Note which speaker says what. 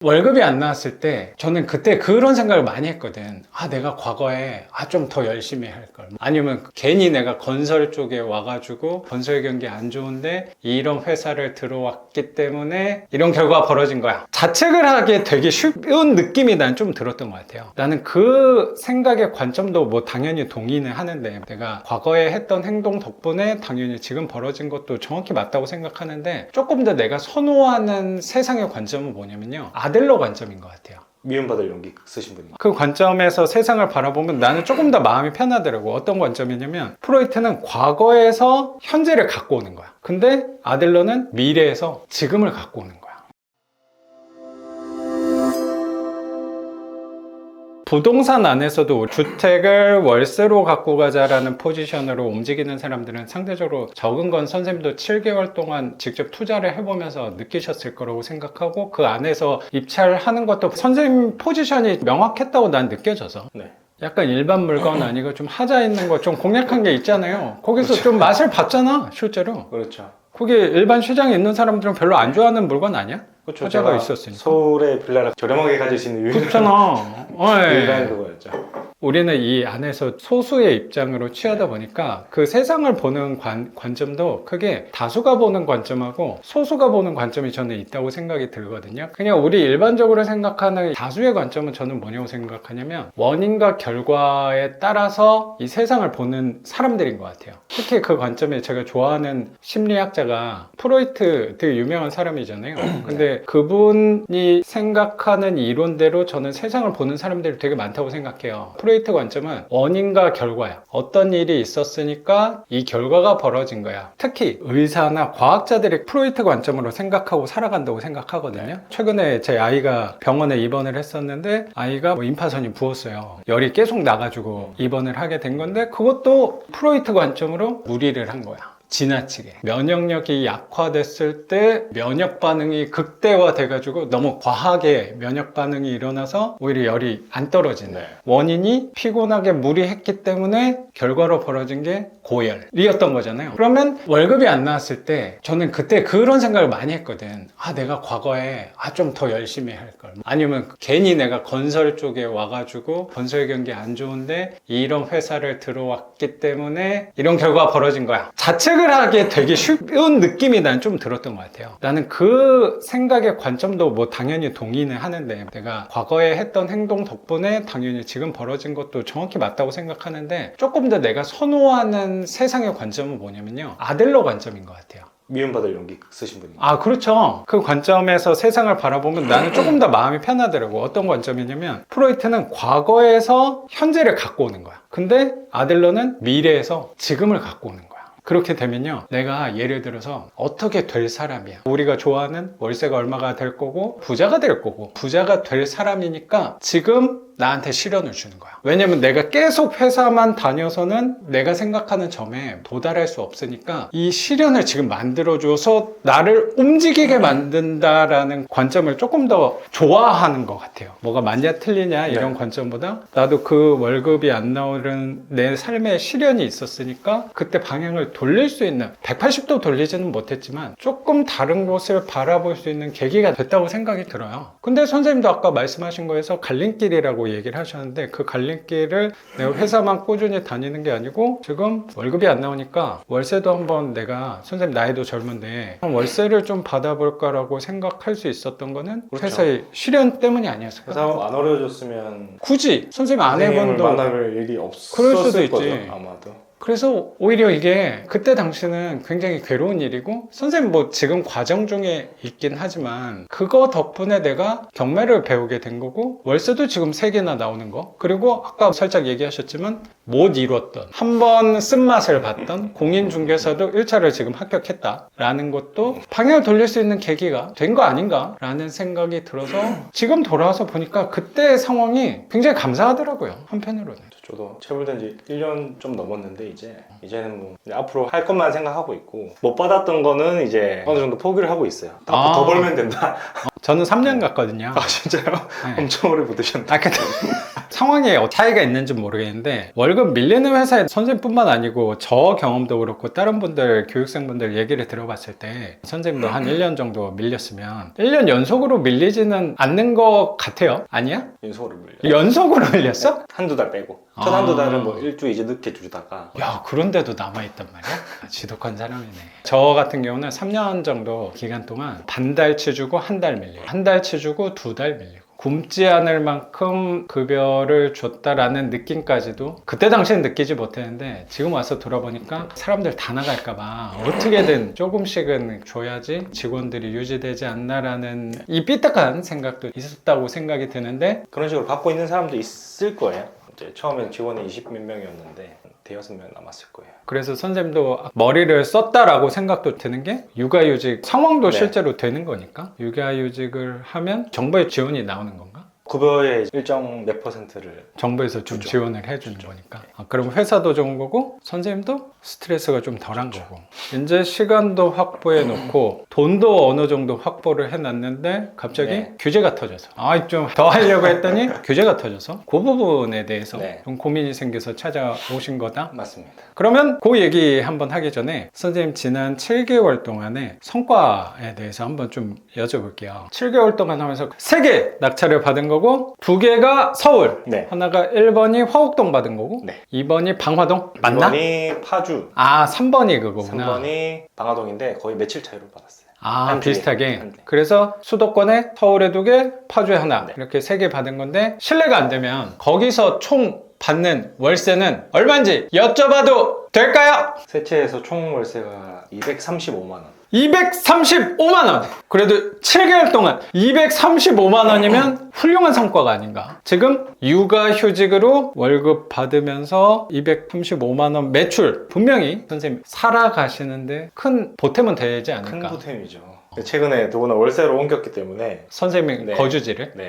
Speaker 1: 월급이 안 나왔을 때 저는 그때 그런 생각을 많이 했거든. 내가 과거에 좀 더 열심히 할 걸. 아니면 괜히 내가 건설 쪽에 와가지고 건설 경기 안 좋은데 이런 회사를 들어왔기 때문에 이런 결과가 벌어진 거야. 자책을 하게 되게 쉬운 느낌이 난 좀 들었던 것 같아요. 나는 그 생각의 관점도 뭐 당연히 동의는 하는데, 내가 과거에 했던 행동 덕분에 당연히 지금 벌어진 것도 정확히 맞다고 생각하는데, 조금 더 내가 선호하는 세상의 관점은 뭐냐면요, 아들러 관점인 것 같아요.
Speaker 2: 미움받을 용기 쓰신 분이.
Speaker 1: 그 관점에서 세상을 바라보면 나는 조금 더 마음이 편하더라고. 어떤 관점이냐면, 프로이트는 과거에서 현재를 갖고 오는 거야. 근데 아들러는 미래에서 지금을 갖고 오는 거야. 부동산 안에서도 주택을 월세로 갖고 가자라는 포지션으로 움직이는 사람들은 상대적으로 적은 건 선생님도 7개월 동안 직접 투자를 해보면서 느끼셨을 거라고 생각하고, 그 안에서 입찰하는 것도 선생님 포지션이 명확했다고 난 느껴져서.
Speaker 2: 네.
Speaker 1: 약간 일반 물건 아니고 좀 하자 있는 거 좀 공략한 게 있잖아요. 거기서
Speaker 2: 그렇죠.
Speaker 1: 좀 맛을 봤잖아, 실제로.
Speaker 2: 그렇죠.
Speaker 1: 그게 일반 시장에 있는 사람들은 별로 안 좋아하는 물건 아니야?
Speaker 2: 그렇죠.
Speaker 1: 하자가 있었으니까.
Speaker 2: 서울의 빌라를 저렴하게 가질 수 있는 유일한
Speaker 1: 그렇잖아.
Speaker 2: 유일한 그거였죠.
Speaker 1: 우리는 이 안에서 소수의 입장으로 취하다 보니까 그 세상을 보는 관점도 크게 다수가 보는 관점하고 소수가 보는 관점이 저는 있다고 생각이 들거든요. 그냥 우리 일반적으로 생각하는 다수의 관점은 저는 뭐냐고 생각하냐면, 원인과 결과에 따라서 이 세상을 보는 사람들인 것 같아요. 특히 그 관점에 제가 좋아하는 심리학자가 프로이트, 되게 유명한 사람이잖아요. 근데 그분이 생각하는 이론대로 저는 세상을 보는 사람들이 되게 많다고 생각해요. 프로이트 관점은 원인과 결과야. 어떤 일이 있었으니까 이 결과가 벌어진 거야. 특히 의사나 과학자들이 프로이트 관점으로 생각하고 살아간다고 생각하거든요. 최근에 제 아이가 병원에 입원을 했었는데, 아이가 임파선이 부었어요. 열이 계속 나가지고 입원을 하게 된 건데, 그것도 프로이트 관점으로 무리를 한 거야. 지나치게 면역력이 약화됐을 때 면역 반응이 극대화돼 가지고 너무 과하게 면역 반응이 일어나서 오히려 열이 안 떨어지는,
Speaker 2: 네.
Speaker 1: 원인이 피곤하게 무리했기 때문에 결과로 벌어진 게 고열이었던 거잖아요. 그러면 월급이 안 나왔을 때 저는 그때 그런 생각을 많이 했거든. 내가 과거에 좀 더 열심히 할 걸. 아니면 괜히 내가 건설 쪽에 와가지고 건설 경기 안 좋은데 이런 회사를 들어왔기 때문에 이런 결과가 벌어진 거야. 자책을 하게 되게 쉬운 느낌이 난 좀 들었던 것 같아요. 나는 그 생각의 관점도 뭐 당연히 동의는 하는데, 내가 과거에 했던 행동 덕분에 당연히 지금 벌어진 것도 정확히 맞다고 생각하는데, 조금 더 내가 선호하는 세상의 관점은 뭐냐면요, 아들러 관점인 것 같아요.
Speaker 2: 미움받을 용기 쓰신 분이.
Speaker 1: 그렇죠. 그 관점에서 세상을 바라보면 나는 조금 더 마음이 편하더라고. 어떤 관점이냐면, 프로이트는 과거에서 현재를 갖고 오는 거야. 근데 아들러는 미래에서 지금을 갖고 오는 거야. 그렇게 되면요, 내가 예를 들어서 어떻게 될 사람이야, 우리가 좋아하는 월세가 얼마가 될 거고 부자가 될 거고, 부자가 될 사람이니까 지금 나한테 시련을 주는 거야. 왜냐면 내가 계속 회사만 다녀서는 내가 생각하는 점에 도달할 수 없으니까 이 시련을 지금 만들어줘서 나를 움직이게 만든다라는 관점을 조금 더 좋아하는 것 같아요. 뭐가 맞냐 틀리냐 이런 관점보다, 나도 그 월급이 안 나오는 내 삶에 시련이 있었으니까 그때 방향을 돌릴 수 있는, 180도 돌리지는 못했지만 조금 다른 곳을 바라볼 수 있는 계기가 됐다고 생각이 들어요. 근데 선생님도 아까 말씀하신 거에서 갈림길이라고 얘기를 하셨는데, 그 갈림길을 내가 회사만 꾸준히 다니는 게 아니고, 지금 월급이 안 나오니까 월세도 한번, 내가 선생님 나이도 젊은데 월세를 좀 받아볼까라고 생각할 수 있었던 거는
Speaker 2: 그렇죠.
Speaker 1: 회사의 시련 때문이 아니었을까?
Speaker 2: 회사 안 어려워졌으면
Speaker 1: 굳이 선생님 아내분도
Speaker 2: 만날 일이
Speaker 1: 그럴 수도
Speaker 2: 없었을
Speaker 1: 있지.
Speaker 2: 거죠, 아마도.
Speaker 1: 그래서 오히려 이게 그때 당시는 굉장히 괴로운 일이고, 선생님 뭐 지금 과정 중에 있긴 하지만 그거 덕분에 내가 경매를 배우게 된 거고, 월세도 지금 3개나 나오는 거, 그리고 아까 살짝 얘기하셨지만 못 이뤘던, 한번 쓴맛을 봤던 공인중개사도 1차를 지금 합격했다라는 것도 방향을 돌릴 수 있는 계기가 된 거 아닌가 라는 생각이 들어서, 지금 돌아와서 보니까 그때의 상황이 굉장히 감사하더라고요, 한편으로는.
Speaker 2: 저도 체불된 지 1년 좀 넘었는데 이제는 뭐 이제 앞으로 할 것만 생각하고 있고, 못 받았던 거는 이제 어느 정도 포기를 하고 있어요. 더 벌면 된다.
Speaker 1: 저는 3년 갔거든요.
Speaker 2: 진짜요?
Speaker 1: 네.
Speaker 2: 엄청 오래 붙으셨네.
Speaker 1: 근데 상황에 차이가 있는지 모르겠는데 월급 밀리는 회사에 선생님뿐만 아니고 저 경험도 그렇고 다른 분들 교육생분들 얘기를 들어봤을 때 선생님도 한 1년 정도 밀렸으면 1년 연속으로 밀리지는 않는 것 같아요. 아니야?
Speaker 2: 연속으로 밀려.
Speaker 1: 연속으로 밀렸어?
Speaker 2: 한두 달 빼고. 첫 한두 달은 뭐 일주일 이제 늦게 주다가.
Speaker 1: 야, 그런데도 남아있단 말이야? 지독한 사람이네. 저 같은 경우는 3년 정도 기간 동안 반달치 주고 한 달 밀리고, 한 달치 주고 2달 밀리고. 굶지 않을 만큼 급여를 줬다라는 느낌까지도 그때 당시엔 느끼지 못했는데 지금 와서 돌아보니까 사람들 다 나갈까봐 어떻게든 조금씩은 줘야지 직원들이 유지되지 않나라는 이 삐딱한 생각도 있었다고 생각이 드는데
Speaker 2: 그런 식으로 받고 있는 사람도 있을 거예요. 이제 처음엔 직원이 20몇 명이었는데 대여섯 명 남았을 거예요.
Speaker 1: 그래서 선생님도 머리를 썼다라고 생각도 드는 게 육아휴직 상황도
Speaker 2: 네.
Speaker 1: 실제로 되는 거니까 육아휴직을 하면 정부의 지원이 나오는 건가?
Speaker 2: 급여의 일정 몇 %를
Speaker 1: 정부에서 좀
Speaker 2: 그죠.
Speaker 1: 지원을 해주는 거니까 그럼 회사도 좋은 거고 선생님도 스트레스가 좀 덜한 거고 이제 시간도 확보해 놓고 돈도 어느 정도 확보를 해놨는데 갑자기
Speaker 2: 네.
Speaker 1: 규제가 터져서 좀 더 하려고 했더니 규제가 터져서 그 부분에 대해서
Speaker 2: 네.
Speaker 1: 좀 고민이 생겨서 찾아오신 거다.
Speaker 2: 맞습니다.
Speaker 1: 그러면 그 얘기 한번 하기 전에 선생님 지난 7개월 동안의 성과에 대해서 한번 좀 여쭤볼게요. 7개월 동안 하면서 3개 낙찰을 받은 거고 2개가 서울,
Speaker 2: 네.
Speaker 1: 하나가 1번이 화곡동 받은 거고
Speaker 2: 네.
Speaker 1: 2번이 방화동 맞나?
Speaker 2: 2번이 파주,
Speaker 1: 3번이 그거구나.
Speaker 2: 3번이 방화동인데 거의 며칠 차이로 받았어요. 한
Speaker 1: 비슷하게.
Speaker 2: 한 개.
Speaker 1: 그래서 수도권에 서울에 2개, 파주에 하나
Speaker 2: 네.
Speaker 1: 이렇게 3개 받은 건데 실례가 안 되면 거기서 총 받는 월세는 얼마인지 여쭤봐도 될까요?
Speaker 2: 세 채에서 총 월세가 235만 원.
Speaker 1: 235만 원. 그래도 7개월 동안 235만 원이면 훌륭한 성과가 아닌가. 지금 육아휴직으로 월급 받으면서 235만 원 매출 분명히 선생님 살아가시는데 큰 보탬은 되지
Speaker 2: 큰
Speaker 1: 않을까.
Speaker 2: 보탬이죠. 최근에 더구나 월세로 옮겼기 때문에
Speaker 1: 선생님이
Speaker 2: 네.
Speaker 1: 거주지를
Speaker 2: 네.